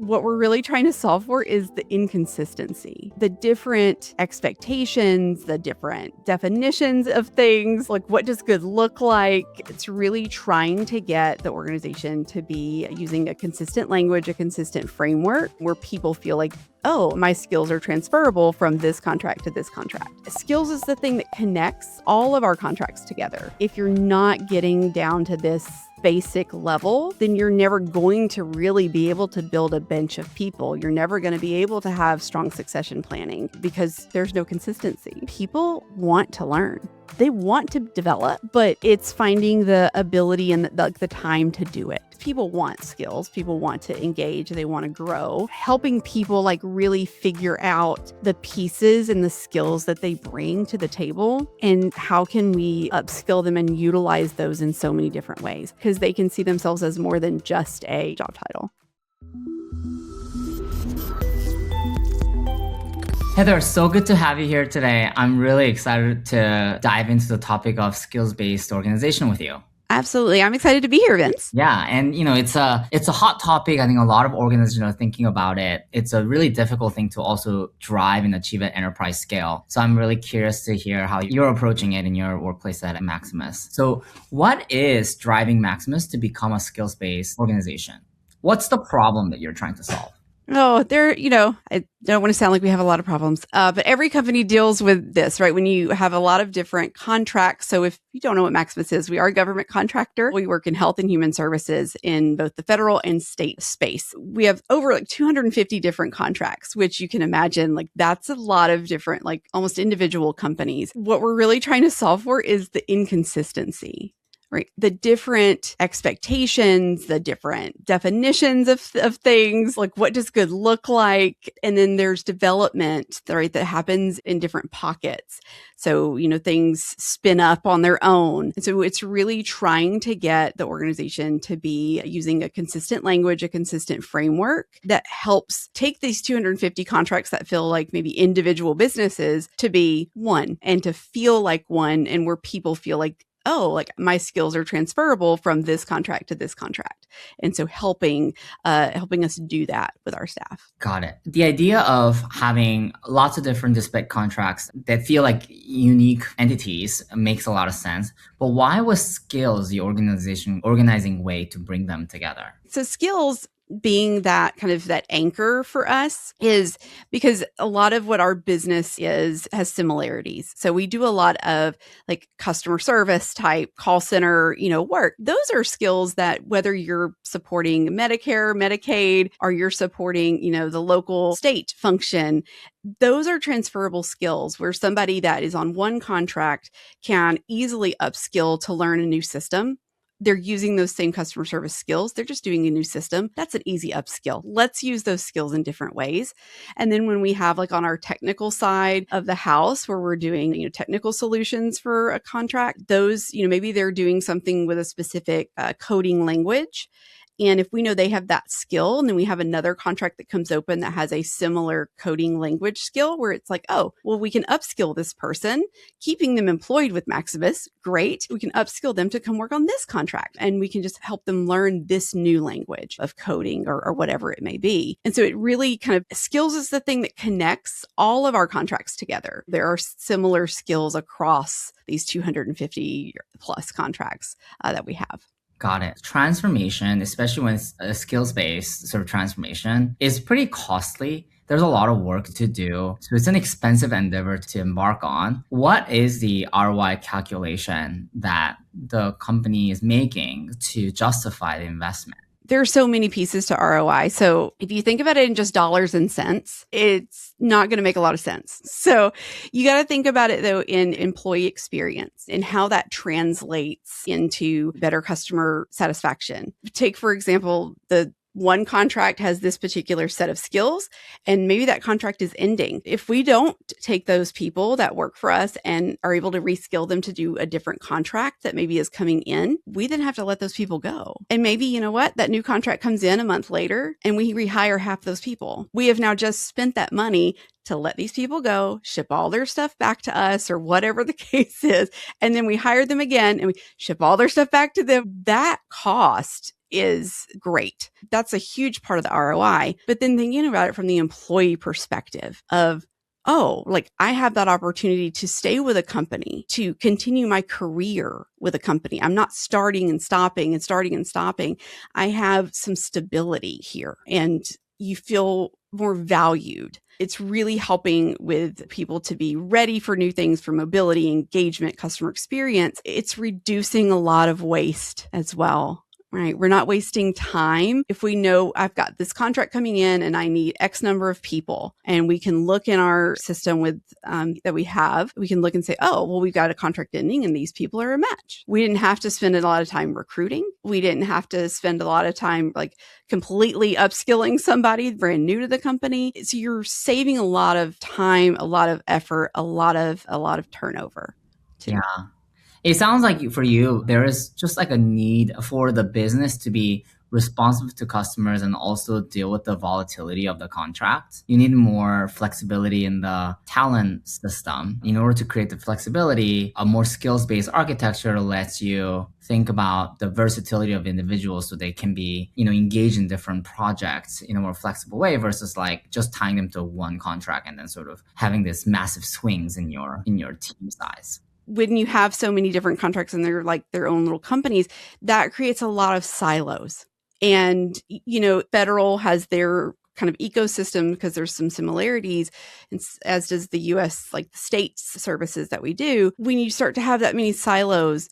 What we're really trying to solve for is the inconsistency, the different expectations, the different definitions of things, like what does good look like. It's really trying to get the organization to be using a consistent language, a consistent framework where people feel like, oh, my skills are transferable from this contract to this contract. Skills is the thing that connects all of our contracts together. If you're not getting down to this basic level, then you're never going to really be able to build a bench of people. You're never going to be able to have strong succession planning because there's no consistency. People want to learn. They want to develop, but it's finding the ability and the time to do it. People want skills. People want to engage. They want to grow. Helping people really figure out the pieces and the skills that they bring to the table and how can we upskill them and utilize those in so many different ways because they can see themselves as more than just a job title. Heather, so good to have you here today. I'm really excited to dive into the topic of skills-based organization with you. Absolutely. I'm excited to be here, Vince. Yeah. And it's a hot topic. I think a lot of organizations are thinking about it. It's a really difficult thing to also drive and achieve at enterprise scale. So I'm really curious to hear how you're approaching it in your workplace at Maximus. So what is driving Maximus to become a skills-based organization? What's the problem that you're trying to solve? Oh, I don't want to sound like we have a lot of problems, but every company deals with this, right? When you have a lot of different contracts. So if you don't know what Maximus is, we are a government contractor. We work in health and human services in both the federal and state space. We have over 250 different contracts, which you can imagine, that's a lot of different, almost individual companies. What we're really trying to solve for is the inconsistency. Right. The different expectations, the different definitions of things, like what does good look like? And then there's development, right, that happens in different pockets. So, things spin up on their own. And so it's really trying to get the organization to be using a consistent language, a consistent framework that helps take these 250 contracts that feel like maybe individual businesses to be one and to feel like one and where people feel like, oh, my skills are transferable from this contract to this contract. And so helping us do that with our staff. Got it. The idea of having lots of different disparate contracts that feel like unique entities makes a lot of sense. But why was skills the organizing way to bring them together? So skills being that kind of that anchor for us is because a lot of what our business has similarities. So we do a lot of customer service type call center, work. Those are skills that whether you're supporting Medicare, Medicaid, or you're supporting, the local state function, those are transferable skills where somebody that is on one contract can easily upskill to learn a new system. They're using those same customer service skills. They're just doing a new system. That's an easy upskill. Let's use those skills in different ways. And then when we have on our technical side of the house where we're doing, technical solutions for a contract, those, maybe they're doing something with a specific coding language. And if we know they have that skill, and then we have another contract that comes open that has a similar coding language skill where it's we can upskill this person, keeping them employed with Maximus. Great. We can upskill them to come work on this contract and we can just help them learn this new language of coding or whatever it may be. And so it really skills is the thing that connects all of our contracts together. There are similar skills across these 250 plus contracts that we have. Got it. Transformation, especially when it's a skills-based sort of transformation, is pretty costly. There's a lot of work to do. So it's an expensive endeavor to embark on. What is the ROI calculation that the company is making to justify the investment? There are so many pieces to ROI. So if you think about it in just dollars and cents, it's not going to make a lot of sense. So you got to think about it though in employee experience and how that translates into better customer satisfaction. Take, for example, the one contract has this particular set of skills, and maybe that contract is ending. If we don't take those people that work for us and are able to reskill them to do a different contract that maybe is coming in, we then have to let those people go. And maybe, that new contract comes in a month later and we rehire half those people. We have now just spent that money to let these people go, ship all their stuff back to us or whatever the case is. And then we hire them again and we ship all their stuff back to them. That cost is great. That's a huge part of the ROI. But then thinking about it from the employee perspective of, oh, like I have that opportunity to stay with a company, to continue my career with a company. I'm not starting and stopping and starting and stopping. I have some stability here and you feel more valued. It's really helping with people to be ready for new things for mobility, engagement, customer experience. It's reducing a lot of waste as well. Right. We're not wasting time. If we know I've got this contract coming in and I need X number of people, and we can look in our system with that we have, we can look and say, oh, well, we've got a contract ending and these people are a match. We didn't have to spend a lot of time recruiting. We didn't have to spend a lot of time like completely upskilling somebody brand new to the company. So you're saving a lot of time, a lot of effort, a lot of turnover too. Yeah. It sounds like for you, there is just like a need for the business to be responsive to customers and also deal with the volatility of the contract. You need more flexibility in the talent system. In order to create the flexibility, a more skills-based architecture lets you think about the versatility of individuals so they can be, engaged in different projects in a more flexible way versus like just tying them to one contract and then sort of having this massive swings in your team size. When you have so many different contracts and they're like their own little companies, that creates a lot of silos. And, federal has their kind of ecosystem because there's some similarities, and as does the US, like the states services that we do. When you start to have that many silos,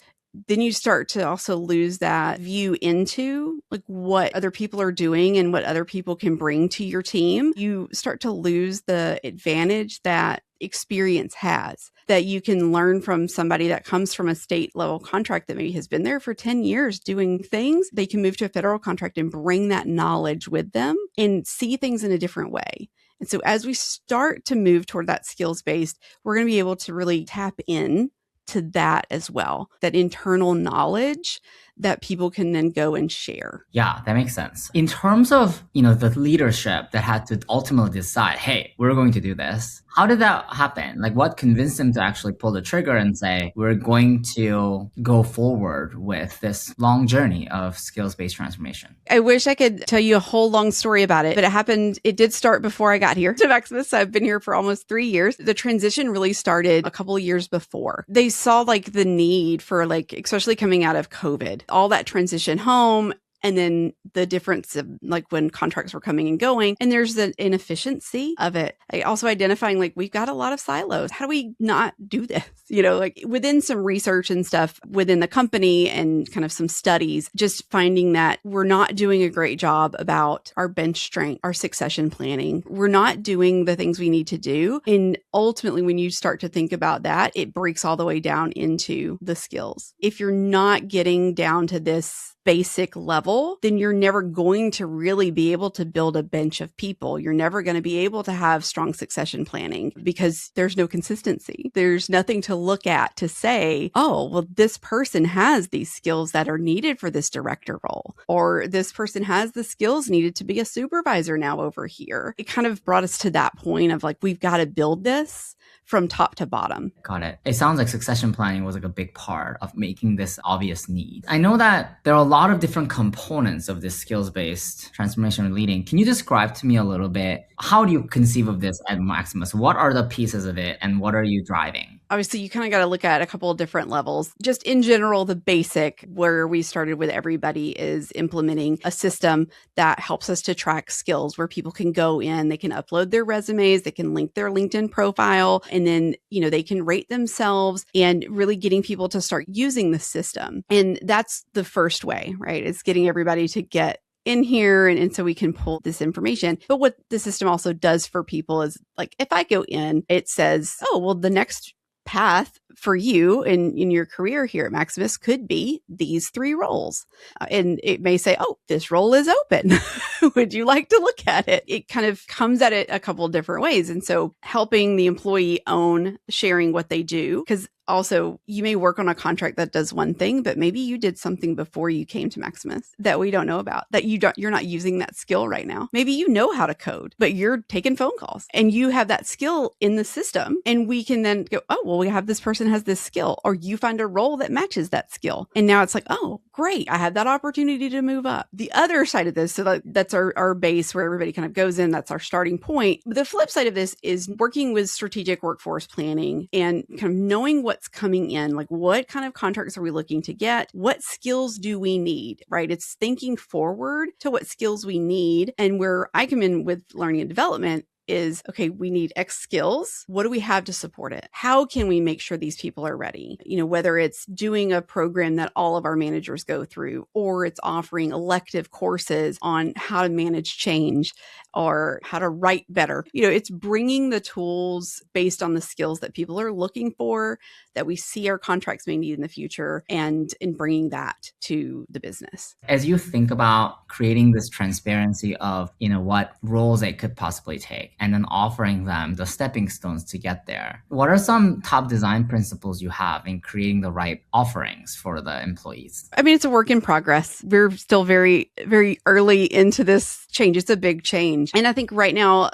then you start to also lose that view into like what other people are doing and what other people can bring to your team. You start to lose the advantage that experience has, that you can learn from somebody that comes from a state level contract that maybe has been there for 10 years doing things. They can move to a federal contract and bring that knowledge with them and see things in a different way. And so as we start to move toward that skills based, we're going to be able to really tap in to that as well, that internal knowledge that people can then go and share. Yeah, that makes sense. In terms of, the leadership that had to ultimately decide, hey, we're going to do this. How did that happen? Like what convinced them to actually pull the trigger and say, we're going to go forward with this long journey of skills-based transformation? I wish I could tell you a whole long story about it, but it did start before I got here to Maximus. I've been here for almost 3 years. The transition really started a couple of years before. They saw like the need for like, especially coming out of COVID, all that transition home. And then the difference of like when contracts were coming and going, and there's the inefficiency of it. Also identifying like we've got a lot of silos. How do we not do this? Like within some research and stuff within the company and kind of some studies, just finding that we're not doing a great job about our bench strength, our succession planning. We're not doing the things we need to do. And ultimately, when you start to think about that, it breaks all the way down into the skills. If you're not getting down to this basic level, then you're never going to really be able to build a bench of people. You're never going to be able to have strong succession planning because there's no consistency. There's nothing to look at to say, oh, well, this person has these skills that are needed for this director role, or this person has the skills needed to be a supervisor now over here. It kind of brought us to that point of like, we've got to build this from top to bottom. Got it. It sounds like succession planning was like a big part of making this obvious need. I know that there are a lot of different components of this skills-based transformation and leading. Can you describe to me a little bit, how do you conceive of this at Maximus? What are the pieces of it and what are you driving? Obviously, you kind of got to look at a couple of different levels. Just in general, the basic where we started with everybody is implementing a system that helps us to track skills where people can go in, they can upload their resumes, they can link their LinkedIn profile, and then, they can rate themselves and really getting people to start using the system. And that's the first way, right? It's getting everybody to get in here and so we can pull this information. But what the system also does for people is like, if I go in, it says, oh, well, the next path for you in your career here at Maximus could be these 3 roles. And it may say, oh, this role is open. Would you like to look at it? It kind of comes at it a couple of different ways. And so helping the employee own sharing what they do, because also, you may work on a contract that does one thing, but maybe you did something before you came to Maximus that we don't know about, that you're not using that skill right now. Maybe you know how to code, but you're taking phone calls and you have that skill in the system, and we can then go, oh, well, we have this person has this skill, or you find a role that matches that skill. And now it's like, oh, great, I have that opportunity to move up. The other side of this, so that's our base where everybody kind of goes in, that's our starting point. The flip side of this is working with strategic workforce planning and kind of knowing what's coming in, like what kind of contracts are we looking to get? What skills do we need, right? It's thinking forward to what skills we need. And where I come in with learning and development is, okay, we need X skills. What do we have to support it? How can we make sure these people are ready? Whether it's doing a program that all of our managers go through, or it's offering elective courses on how to manage change or how to write better. It's bringing the tools based on the skills that people are looking for, that we see our contracts may need in the future, and in bringing that to the business. As you think about creating this transparency of, what roles it could possibly take, and then offering them the stepping stones to get there, what are some top design principles you have in creating the right offerings for the employees? I mean, it's a work in progress. We're still very, very early into this change. It's a big change. And I think right now,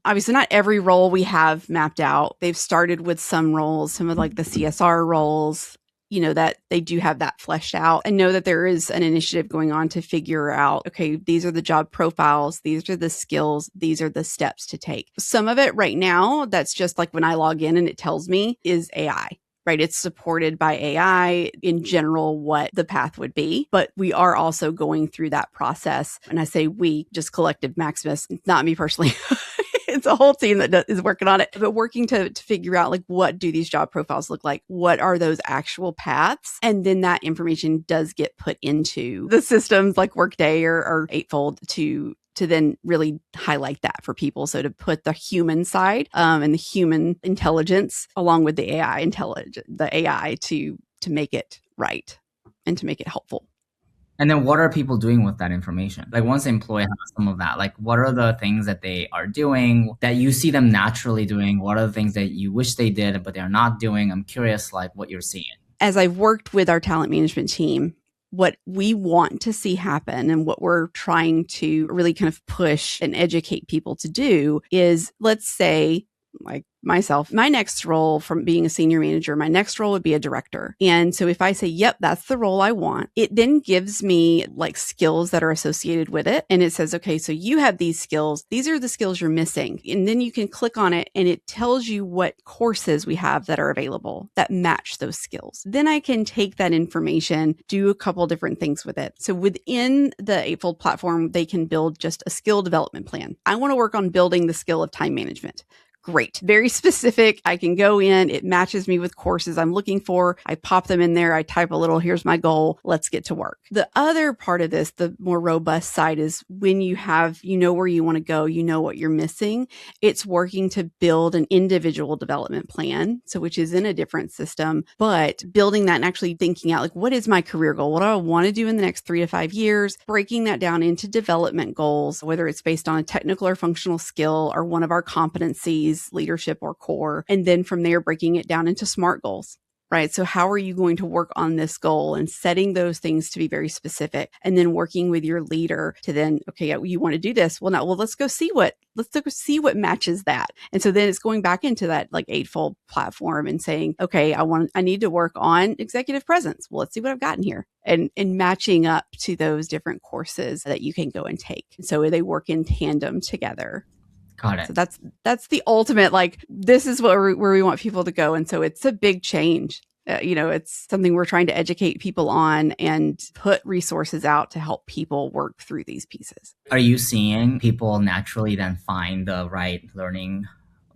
obviously not every role we have mapped out. They've started with some roles, some of like the CSR roles, that they do have that fleshed out, and know that there is an initiative going on to figure out, okay, these are the job profiles, these are the skills, these are the steps to take. Some of it right now, that's just like when I log in and it tells me, is AI. Right? It's supported by AI in general, what the path would be. But we are also going through that process. And I say we, just collective Maximus, not me personally. It's a whole team that is working on it, but working to figure out, like, what do these job profiles look like? What are those actual paths? And then that information does get put into the systems like Workday or Eightfold to then really highlight that for people. So to put the human side and the human intelligence along with the AI to make it right and to make it helpful. And then what are people doing with that information? Like, once the employee has some of that, like, what are the things that they are doing that you see them naturally doing? What are the things that you wish they did, but they're not doing? I'm curious, like, what you're seeing. As I've worked with our talent management team, what we want to see happen and what we're trying to really kind of push and educate people to do is, let's say, like myself, my next role from being a senior manager, my next role would be a director. And so if I say, yep, that's the role I want, it then gives me like skills that are associated with it. And it says, okay, so you have these skills. These are the skills you're missing. And then you can click on it and it tells you what courses we have that are available that match those skills. Then I can take that information, do a couple different things with it. So within the Eightfold platform, they can build just a skill development plan. I want to work on building the skill of time management. Great. Very specific. I can go in. It matches me with courses I'm looking for. I pop them in there. I type a little, here's my goal. Let's get to work. The other part of this, the more robust side, is when you have, where you want to go, what you're missing. It's working to build an individual development plan. So which is in a different system, but building that and actually thinking out, like, what is my career goal? What do I want to do in the next 3 to 5 years? Breaking that down into development goals, whether it's based on a technical or functional skill or one of our competencies, leadership or core. And then from there, breaking it down into SMART goals, right? So how are you going to work on this goal and setting those things to be very specific, and then working with your leader to then, okay, you want to do this. Well, now, let's go see what matches that. And so then it's going back into that like Eightfold platform and saying, okay, I need to work on executive presence. Well, let's see what I've gotten here, and matching up to those different courses that you can go and take. So they work in tandem together. Got it. So that's the ultimate, like, this is where we want people to go. And so it's a big change. It's something we're trying to educate people on and put resources out to help people work through these pieces. Are you seeing people naturally then find the right learning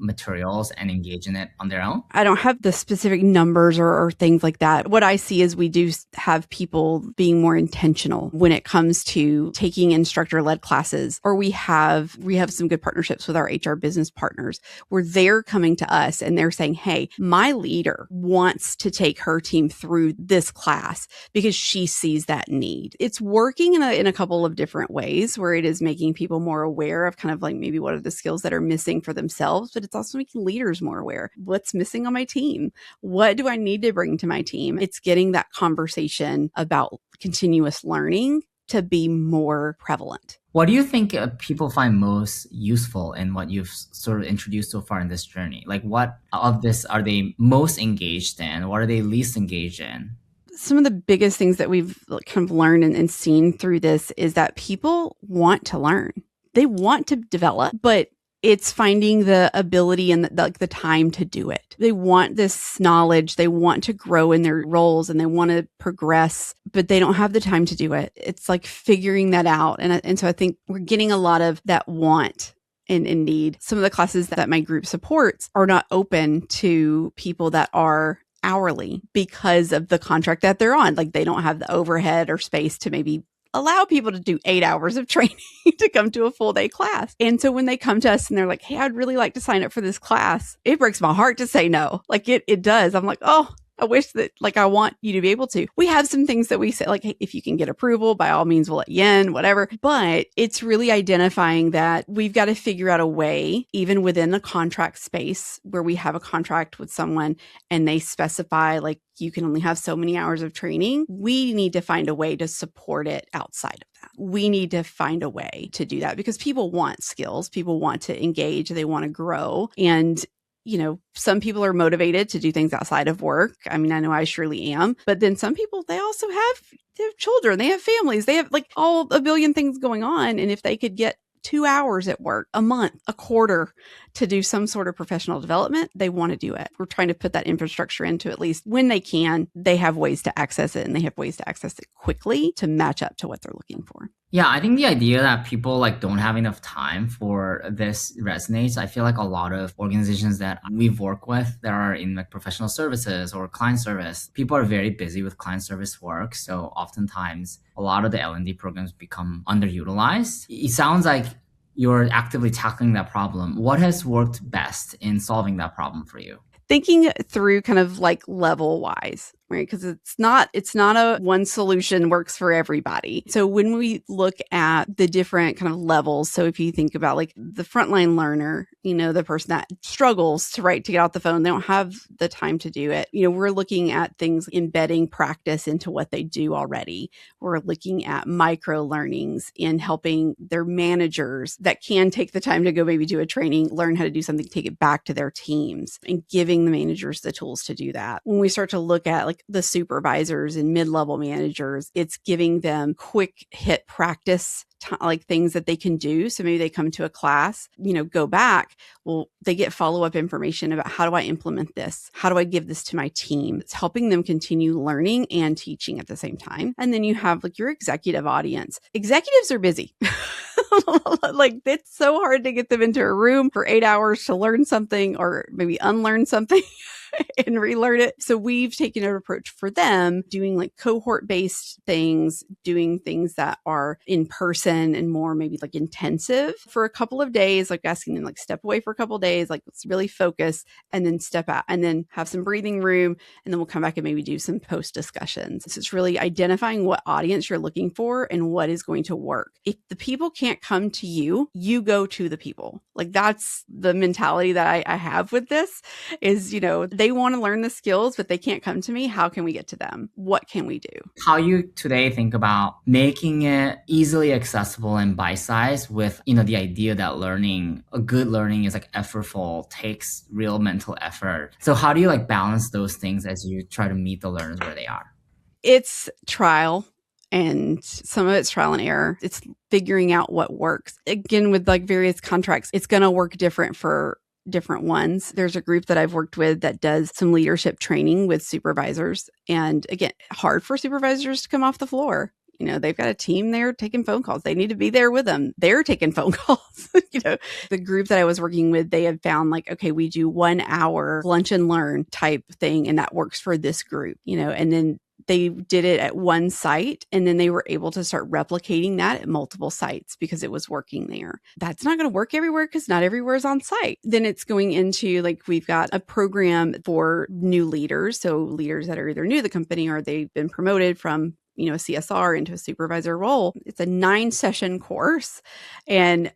materials and engage in it on their own? I don't have the specific numbers or things like that. What I see is we do have people being more intentional when it comes to taking instructor-led classes, or we have some good partnerships with our HR business partners where they're coming to us and they're saying, hey, my leader wants to take her team through this class because she sees that need. It's working in a couple of different ways where it is making people more aware of kind of like maybe what are the skills that are missing for themselves, but it's also making leaders more aware. What's missing on my team? What do I need to bring to my team? It's getting that conversation about continuous learning to be more prevalent. What do you think people find most useful in what you've sort of introduced so far in this journey? Like, what of this are they most engaged in? What are they least engaged in? Some of the biggest things that we've kind of learned and seen through this is that people want to learn. They want to develop, but it's finding the ability and the time to do it. They want this knowledge. They want to grow in their roles and they want to progress, but they don't have the time to do it. It's like figuring that out. And so I think we're getting a lot of that want and need. Some of the classes that my group supports are not open to people that are hourly because of the contract that they're on. Like they don't have the overhead or space to maybe allow people to do 8 hours of training to come to a full day class. And so when they come to us and they're like, hey, I'd really like to sign up for this class, it breaks my heart to say no. Like it does. I'm like, oh, I wish that I want you to be able to. We have some things that we say, like, hey, if you can get approval, by all means, we'll let you in, whatever. But it's really identifying that we've got to figure out a way, even within the contract space where we have a contract with someone and they specify like, you can only have so many hours of training. We need to find a way to support it outside of that. We need to find a way to do that because people want skills. People want to engage. They want to grow. And some people are motivated to do things outside of work. I mean, I know I surely am, but then some people, they also have children, they have families, they have like a billion things going on. And if they could get 2 hours at work, a month, a quarter to do some sort of professional development, they want to do it. We're trying to put that infrastructure into at least when they can, they have ways to access it and they have ways to access it quickly to match up to what they're looking for. Yeah, I think the idea that people don't have enough time for this resonates. I feel like a lot of organizations that we've worked with that are in professional services or client service, people are very busy with client service work. So oftentimes a lot of the L&D programs become underutilized. It sounds like you're actively tackling that problem. What has worked best in solving that problem for you? Thinking through kind of level wise, right? Because it's not a one solution works for everybody. So when we look at the different kind of levels, so if you think about the frontline learner, the person that struggles to get out the phone, they don't have the time to do it. We're looking at things embedding practice into what they do already. We're looking at micro learnings in helping their managers that can take the time to go maybe do a training, learn how to do something, take it back to their teams and giving the managers the tools to do that. When we start to look at the supervisors and mid-level managers, it's giving them quick hit practice things that they can do. So maybe they come to a class, go back. Well, they get follow-up information about how do I implement this? How do I give this to my team? It's helping them continue learning and teaching at the same time. And then you have your executive audience. Executives are busy. It's so hard to get them into a room for 8 hours to learn something or maybe unlearn something and relearn it. So we've taken an approach for them doing cohort-based things, doing things that are in person and more maybe intensive for a couple of days, asking them step away for a couple of days, let's really focus and then step out and then have some breathing room. And then we'll come back and maybe do some post discussions. So it's really identifying what audience you're looking for and what is going to work. If the people can't come to you, you go to the people. That's the mentality that I have with this is, they want to learn the skills, but they can't come to me. How can we get to them? What can we do? How you today think about making it easily accessible and bite-sized with, the idea that a good learning is effortful, takes real mental effort. So how do you balance those things as you try to meet the learners where they are? It's trial. And some of it's trial and error. It's figuring out what works. Again, with various contracts, it's going to work different for different ones. There's a group that I've worked with that does some leadership training with supervisors. And again, hard for supervisors to come off the floor. They've got a team there taking phone calls. They need to be there with them. They're taking phone calls. The group that I was working with, they had found okay, we do 1 hour lunch and learn type thing. And that works for this group, and then they did it at one site and then they were able to start replicating that at multiple sites because it was working there. That's not going to work everywhere because not everywhere is on site. Then it's going into we've got a program for new leaders. So leaders that are either new to the company or they've been promoted from a CSR into a supervisor role. It's a 9-session course and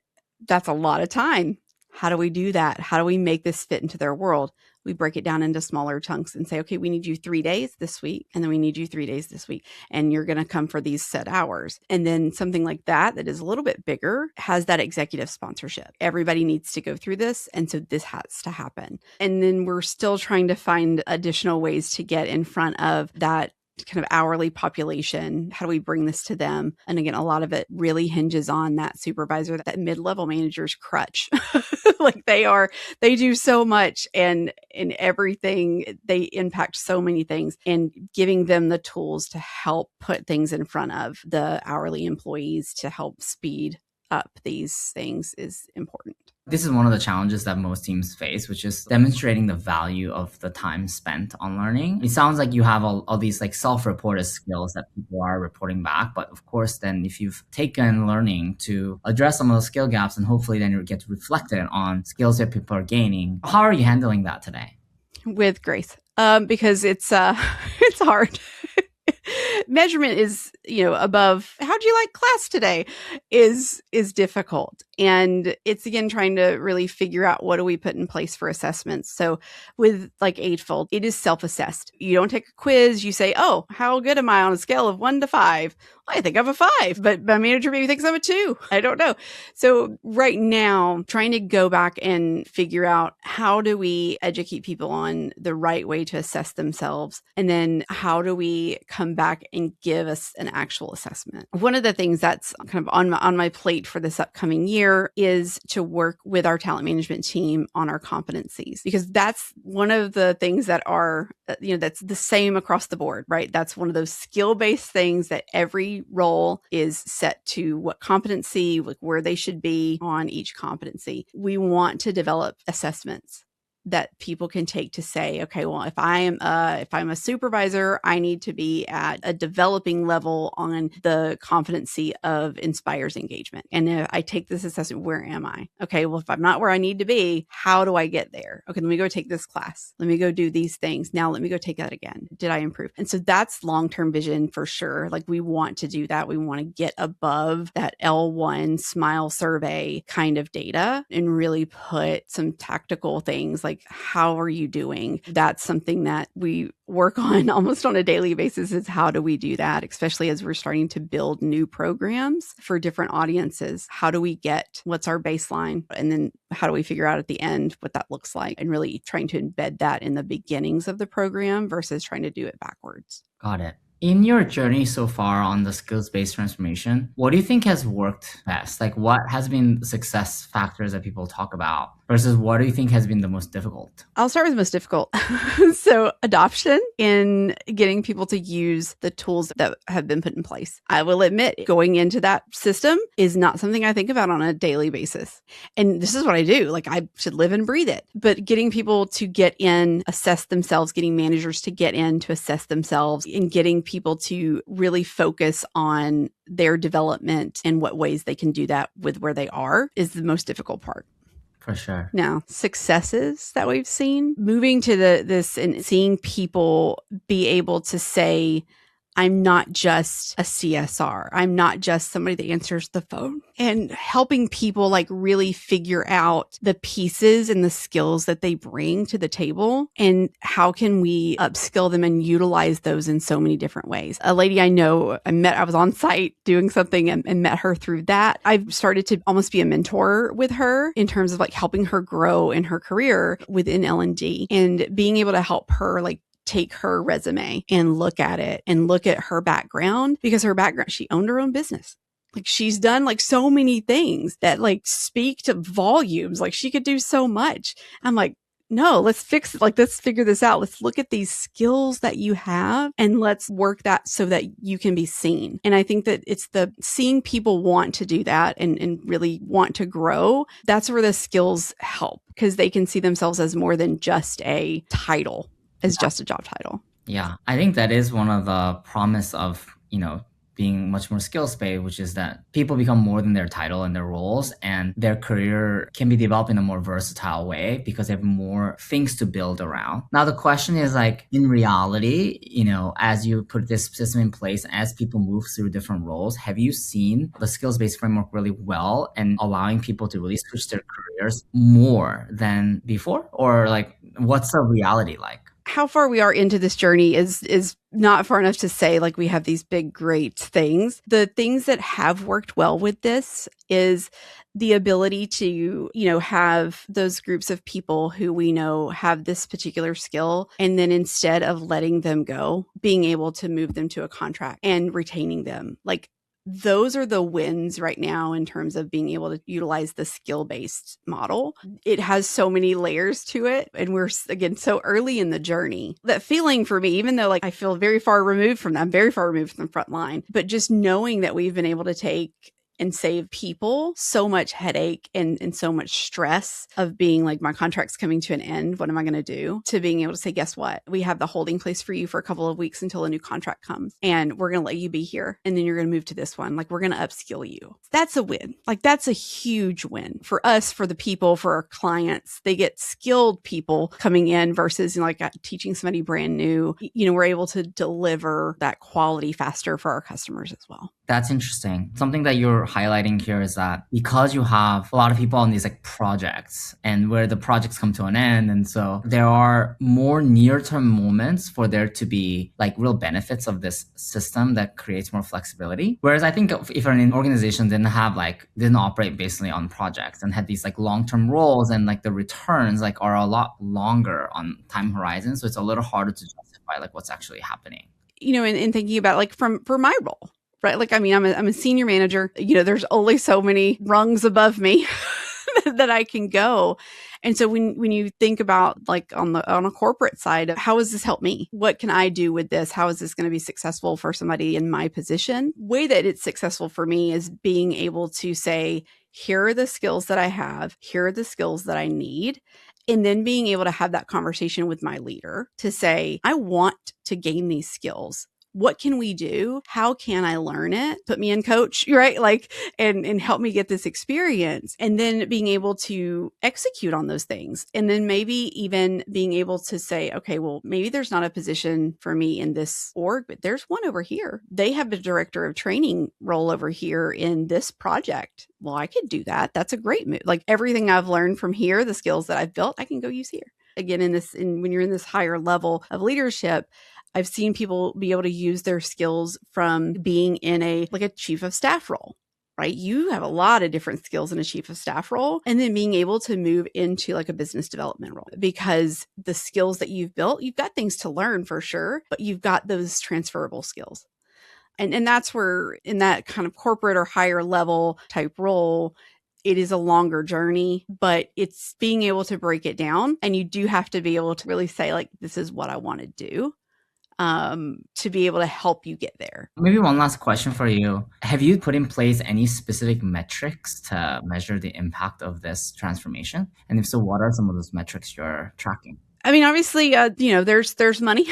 that's a lot of time. How do we do that? How do we make this fit into their world? We break it down into smaller chunks and say, okay, we need you 3 days this week, and then we need you 3 days this week, and you're going to come for these set hours. And then something like that is a little bit bigger has that executive sponsorship. Everybody needs to go through this, and so this has to happen. And then we're still trying to find additional ways to get in front of that kind of hourly population. How do we bring this to them? And again, a lot of it really hinges on that supervisor, that mid-level manager's crutch. Like they do so much, and in everything, they impact so many things, and giving them the tools to help put things in front of the hourly employees to help speed up these things is important. This is one of the challenges that most teams face, which is demonstrating the value of the time spent on learning. It sounds like you have all these like self-reported skills that people are reporting back. But of course, then if you've taken learning to address some of those skill gaps, and hopefully then you get reflected on skills that people are gaining, how are you handling that today? With grace, because it's it's hard. Measurement is, above how'd you like class today is difficult. And it's again trying to really figure out what do we put in place for assessments. So with like Eightfold, it is self-assessed. You don't take a quiz. You say, oh, how good am I on a scale of 1 to 5? I think I'm a 5, but my manager maybe thinks I'm a 2. I don't know. So right now, trying to go back and figure out how do we educate people on the right way to assess themselves? And then how do we come back and give us an actual assessment? One of the things that's kind of on my plate for this upcoming year is to work with our talent management team on our competencies, because that's one of the things that are, that's the same across the board, right? That's one of those skill-based things that every role is set to what competency, where they should be on each competency. We want to develop assessments that people can take to say, okay, well, if I'm a supervisor, I need to be at a developing level on the competency of inspires engagement. And if I take this assessment, where am I? Okay, well, if I'm not where I need to be, how do I get there? Okay, let me go take this class. Let me go do these things. Now let me go take that again. Did I improve? And so that's long-term vision for sure. Like we want to do that. We want to get above that L1 smile survey kind of data and really put some tactical things like, how are you doing? That's something that we work on almost on a daily basis, is how do we do that, especially as we're starting to build new programs for different audiences. How do we get what's our baseline? And then how do we figure out at the end what that looks like, and really trying to embed that in the beginnings of the program versus trying to do it backwards. Got it. In your journey so far on the skills-based transformation, what do you think has worked best? Like what has been the success factors that people talk about versus what do you think has been the most difficult? I'll start with the most difficult. So adoption in getting people to use the tools that have been put in place. I will admit, going into that system is not something I think about on a daily basis. And this is what I do. Like I should live and breathe it. But getting people to get in, assess themselves, getting managers to get in to assess themselves, and getting people to really focus on their development and what ways they can do that with where they are is the most difficult part. For sure. Now, successes that we've seen, moving to this and seeing people be able to say, I'm not just a CSR. I'm not just somebody that answers the phone, and helping people like really figure out the pieces and the skills that they bring to the table and how can we upskill them and utilize those in so many different ways. A lady I know, I was on site doing something and met her through that. I've started to almost be a mentor with her in terms of like helping her grow in her career within L&D and being able to help her like take her resume and look at it and look at her background, because her background, she owned her own business. Like she's done like so many things that like speak to volumes. Like she could do so much. I'm like, no, let's fix it. Like, let's figure this out. Let's look at these skills that you have and let's work that so that you can be seen. And I think that it's the seeing people want to do that and really want to grow. That's where the skills help, because they can see themselves as more than just a title, as just a job title. Yeah, I think that is one of the promise of, being much more skills based, which is that people become more than their title and their roles, and their career can be developed in a more versatile way because they have more things to build around. Now, the question is like, in reality, as you put this system in place, as people move through different roles, have you seen the skills based framework really well and allowing people to really switch their careers more than before? Or like, what's the reality like? How far we are into this journey is not far enough to say like we have these big great things. The things that have worked well with this is the ability to, have those groups of people who we know have this particular skill, and then instead of letting them go, being able to move them to a contract and retaining them. Like, those are the wins right now in terms of being able to utilize the skill-based model. It has so many layers to it. And we're, again, so early in the journey. That feeling for me, even though like I feel very far removed from that, I'm very far removed from the front line, but just knowing that we've been able to take and save people so much headache and so much stress of being like, my contract's coming to an end. What am I going to do? To being able to say, guess what? We have the holding place for you for a couple of weeks until a new contract comes, and we're going to let you be here. And then you're going to move to this one. Like, we're going to upskill you. That's a win. Like, that's a huge win for us, for the people, for our clients. They get skilled people coming in versus teaching somebody brand new. We're able to deliver that quality faster for our customers as well. That's interesting. Something that you're highlighting here is that because you have a lot of people on these like projects and where the projects come to an end, and so there are more near-term moments for there to be like real benefits of this system that creates more flexibility. Whereas I think if an organization didn't operate basically on projects and had these like long-term roles, and like the returns like are a lot longer on time horizon, so it's a little harder to justify like what's actually happening. And thinking about like for my role. Right. Like, I mean, I'm a senior manager. There's only so many rungs above me that I can go. And so when you think about like on a corporate side, how does this help me? What can I do with this? How is this going to be successful for somebody in my position? Way that it's successful for me is being able to say, here are the skills that I have. Here are the skills that I need. And then being able to have that conversation with my leader to say, I want to gain these skills. What can we do? How can I learn it? Put me in coach, right? Like, and help me get this experience. And then being able to execute on those things. And then maybe even being able to say, okay, well, maybe there's not a position for me in this org, but there's one over here. They have a director of training role over here in this project. Well, I could do that. That's a great move. Like, everything I've learned from here, the skills that I've built, I can go use here. Again, when you're in this higher level of leadership, I've seen people be able to use their skills from being in a chief of staff role, right? You have a lot of different skills in a chief of staff role, and then being able to move into like a business development role, because the skills that you've built, you've got things to learn for sure, but you've got those transferable skills. And that's where in that kind of corporate or higher level type role, it is a longer journey, but it's being able to break it down. And you do have to be able to really say, like, this is what I want to do. To be able to help you get there. Maybe one last question for you. Have you put in place any specific metrics to measure the impact of this transformation? And if so, what are some of those metrics you're tracking? I mean, obviously, there's money,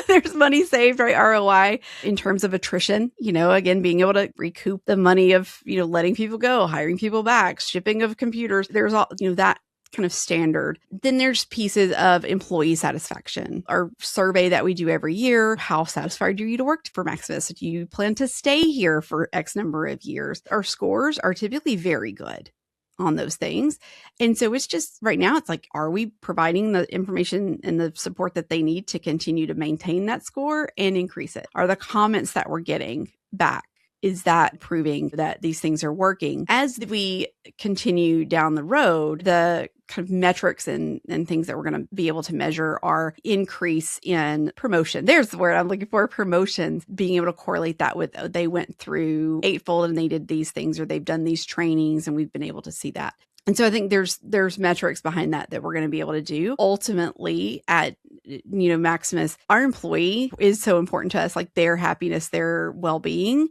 there's money saved, right? ROI in terms of attrition, again, being able to recoup the money of, letting people go, hiring people back, shipping of computers. There's all, that kind of standard. Then there's pieces of employee satisfaction. Our survey that we do every year, how satisfied are you to work for Maximus? Do you plan to stay here for X number of years? Our scores are typically very good on those things. And so it's just right now, it's like, are we providing the information and the support that they need to continue to maintain that score and increase it? Are the comments that we're getting back, is that proving that these things are working? As we continue down the road, the kind of metrics and things that we're going to be able to measure are increase in promotion. There's the word I'm looking for, promotions, being able to correlate that with, they went through eightfold and they did these things, or they've done these trainings, and we've been able to see that. And so I think there's metrics behind that we're going to be able to do. Ultimately, at Maximus, our employee is so important to us, like their happiness, their well-being.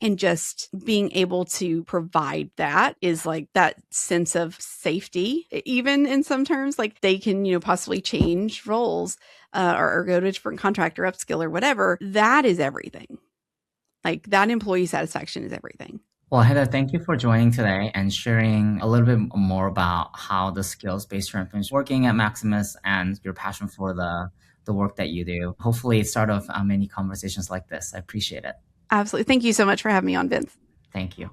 And just being able to provide that is like that sense of safety, even in some terms, like they can, possibly change roles or go to a different contractor, upskill or whatever. That is everything. Like that employee satisfaction is everything. Well, Heather, thank you for joining today and sharing a little bit more about how the skills-based transformation is working at Maximus and your passion for the work that you do. Hopefully, it's start of many conversations like this. I appreciate it. Absolutely. Thank you so much for having me on, Vince. Thank you.